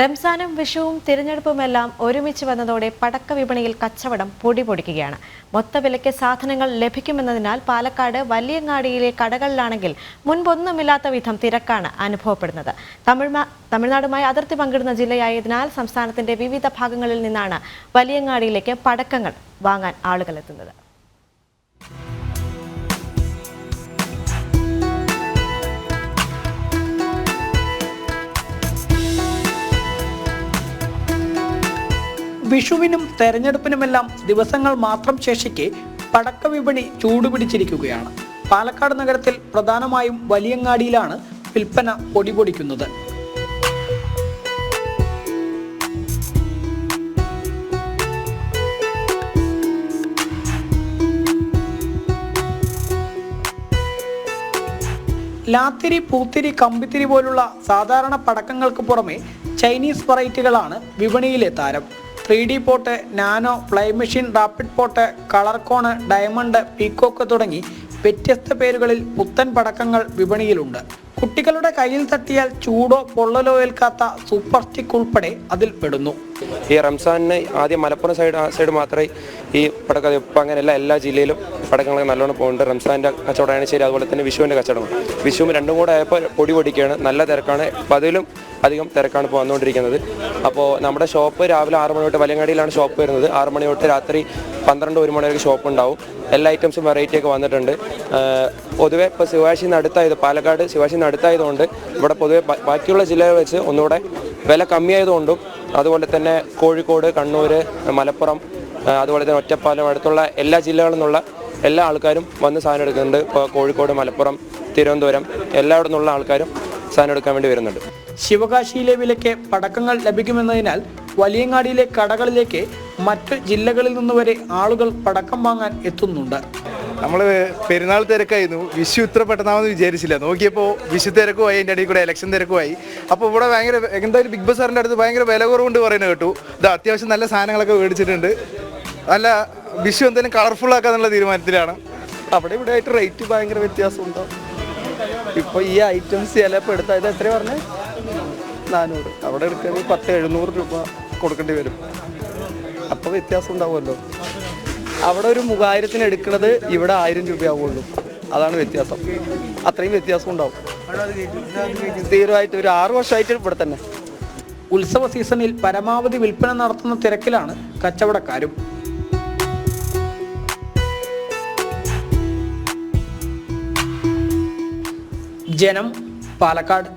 റംസാനും വിഷുവും തിരഞ്ഞെടുപ്പുമെല്ലാം ഒരുമിച്ച് വന്നതോടെ പടക്ക വിപണിയിൽ കച്ചവടം പൊടിപൊടിക്കുകയാണ്. മൊത്തവിലയ്ക്ക് സാധനങ്ങൾ ലഭിക്കുമെന്നതിനാൽ പാലക്കാട് വലിയങ്ങാടിയിലെ കടകളിലാണെങ്കിൽ മുൻപൊന്നുമില്ലാത്ത വിധം തിരക്കാണ് അനുഭവപ്പെടുന്നത്. തമിഴ്നാടുമായി അതിർത്തി പങ്കിടുന്ന ജില്ലയായതിനാൽ സംസ്ഥാനത്തിന്റെ വിവിധ ഭാഗങ്ങളിൽ നിന്നാണ് വലിയങ്ങാടിയിലേക്ക് പടക്കങ്ങൾ വാങ്ങാൻ ആളുകൾ എത്തുന്നത്. വിഷുവിനും തെരഞ്ഞെടുപ്പിനുമെല്ലാം ദിവസങ്ങൾ മാത്രം ശേഷിക്കെ പടക്ക വിപണി ചൂടുപിടിച്ചിരിക്കുകയാണ്. പാലക്കാട് നഗരത്തിൽ പ്രധാനമായും വലിയങ്ങാടിയിലാണ് വിൽപ്പന പൊടിപൊടിക്കുന്നത്. ലാത്തിരി, പൂത്തിരി, കമ്പിത്തിരി പോലുള്ള സാധാരണ പടക്കങ്ങൾക്ക് പുറമെ ചൈനീസ് വെറൈറ്റികളാണ് വിപണിയിലെ താരം. 3D pot, nano, fly machine, rapid pot, colour cone, diamond, peacock തുടങ്ങി വ്യത്യസ്ത പേരുകളിൽ പുത്തൻ പടക്കങ്ങൾ വിപണിയിലുണ്ട്. കുട്ടികളുടെ കയ്യിൽ തട്ടിയാൽ ചൂടോ പൊള്ളലോ ഏൽക്കാത്ത സൂപ്പർ സ്റ്റിക്ക് ഉൾപ്പെടെ അതിൽ പെടുന്നു. ഈ റംസാനിന് ആദ്യം മലപ്പുറം സൈഡ് മാത്രമേ ഈ പടക്കം, ഇപ്പം അങ്ങനെയല്ല, എല്ലാ ജില്ലയിലും പടക്കങ്ങളൊക്കെ നല്ലോണം പോകുന്നുണ്ട്. റംസാൻ്റെ കച്ചവടമാണ് ശരി, അതുപോലെ തന്നെ വിഷുവിൻ്റെ കച്ചവടം. വിഷുവും രണ്ടും കൂടെ ആയപ്പോൾ പൊടി പൊടിക്കുകയാണ്, നല്ല തിരക്കാണ്. അപ്പോൾ അതിലും അധികം തിരക്കാണ് ഇപ്പോൾ വന്നുകൊണ്ടിരിക്കുന്നത്. അപ്പോൾ നമ്മുടെ ഷോപ്പ് രാവിലെ 6 മണി തൊട്ട് വലിയങ്ങാടിയിലാണ് ഷോപ്പ് വരുന്നത്. 6 മണി തൊട്ട് രാത്രി 12-1 മണി വരെ ഷോപ്പ് ഉണ്ടാവും. എല്ലാ ഐറ്റംസും വെറൈറ്റി ഒക്കെ വന്നിട്ടുണ്ട്. പൊതുവെ ഇപ്പോൾ ശിവാശിന്ന് അടുത്തായത്, പാലക്കാട് ശിവാശിന്ന് അടുത്തായതുകൊണ്ട് ഇവിടെ പൊതുവെ ബാക്കിയുള്ള ജില്ലകൾ വെച്ച് ഒന്നുകൂടെ വില കമ്മിയായതുകൊണ്ടും, അതുപോലെ തന്നെ കോഴിക്കോട്, കണ്ണൂർ, മലപ്പുറം, അതുപോലെ തന്നെ ഒറ്റപ്പാലം, അടുത്തുള്ള എല്ലാ ജില്ലകളിൽ നിന്നുള്ള എല്ലാ ആൾക്കാരും വന്ന് സാധനം എടുക്കുന്നുണ്ട്. ഇപ്പോൾ കോഴിക്കോട്, മലപ്പുറം, തിരുവനന്തപുരം എല്ലായിടത്തു നിന്നുള്ള ആൾക്കാരും സാധനം എടുക്കാൻ വേണ്ടി വരുന്നുണ്ട്. ശിവകാശിയിലെ വിലയ്ക്ക് പടക്കങ്ങൾ ലഭിക്കുമെന്നതിനാൽ വലിയങ്ങാടിയിലെ കടകളിലേക്ക് മറ്റ് ജില്ലകളിൽ നിന്ന് വരെ ആളുകൾ പടക്കം വാങ്ങാൻ എത്തുന്നുണ്ട്. നമ്മൾ പെരുന്നാൾ തിരക്കായിരുന്നു, വിഷു ഇത്ര പെട്ടെന്നാണെന്ന് വിചാരിച്ചില്ല. നോക്കിയപ്പോൾ വിഷു തിരക്കുമായി, അതിൻ്റെ ഇടയിൽ കൂടെ ഇലക്ഷൻ തിരക്കുമായി. അപ്പോൾ ഇവിടെ ഭയങ്കര എന്തായാലും ബിഗ് ബസാറിൻ്റെ അടുത്ത് ഭയങ്കര വില കുറവുണ്ട് പറയുന്നത് കേട്ടു. ഇത് അത്യാവശ്യം നല്ല സാധനങ്ങളൊക്കെ മേടിച്ചിട്ടുണ്ട്. നല്ല വിഷു എന്തെങ്കിലും കളർഫുൾ ആക്കാന്നുള്ള തീരുമാനത്തിലാണ്. അവിടെ ഇവിടെ ആയിട്ട് റേറ്റ് ഭയങ്കര വ്യത്യാസമുണ്ടാവും. ഇപ്പോൾ ഈ ഐറ്റംസ് ചിലപ്പോൾ എടുത്താൽ ഇത് എത്ര പറഞ്ഞാൽ 400, അവിടെ എടുക്കുകയാണെങ്കിൽ 700 രൂപ കൊടുക്കേണ്ടി വരും. അപ്പോൾ വ്യത്യാസം ഉണ്ടാവുമല്ലോ. അവിടെ ഒരു 3000-ന് എടുക്കുന്നത് ഇവിടെ 1000 രൂപയാവുള്ളൂ. അതാണ് വ്യത്യാസം. അത്രയും വ്യത്യാസം ഉണ്ടാവും. സ്ഥിരമായിട്ട് ഒരു 6 വർഷമായിട്ട് ഇവിടെ തന്നെ. ഉത്സവ സീസണിൽ പരമാവധി വിൽപ്പന നടത്തുന്ന തിരക്കിലാണ് കച്ചവടക്കാരും. ജനം, പാലക്കാട്.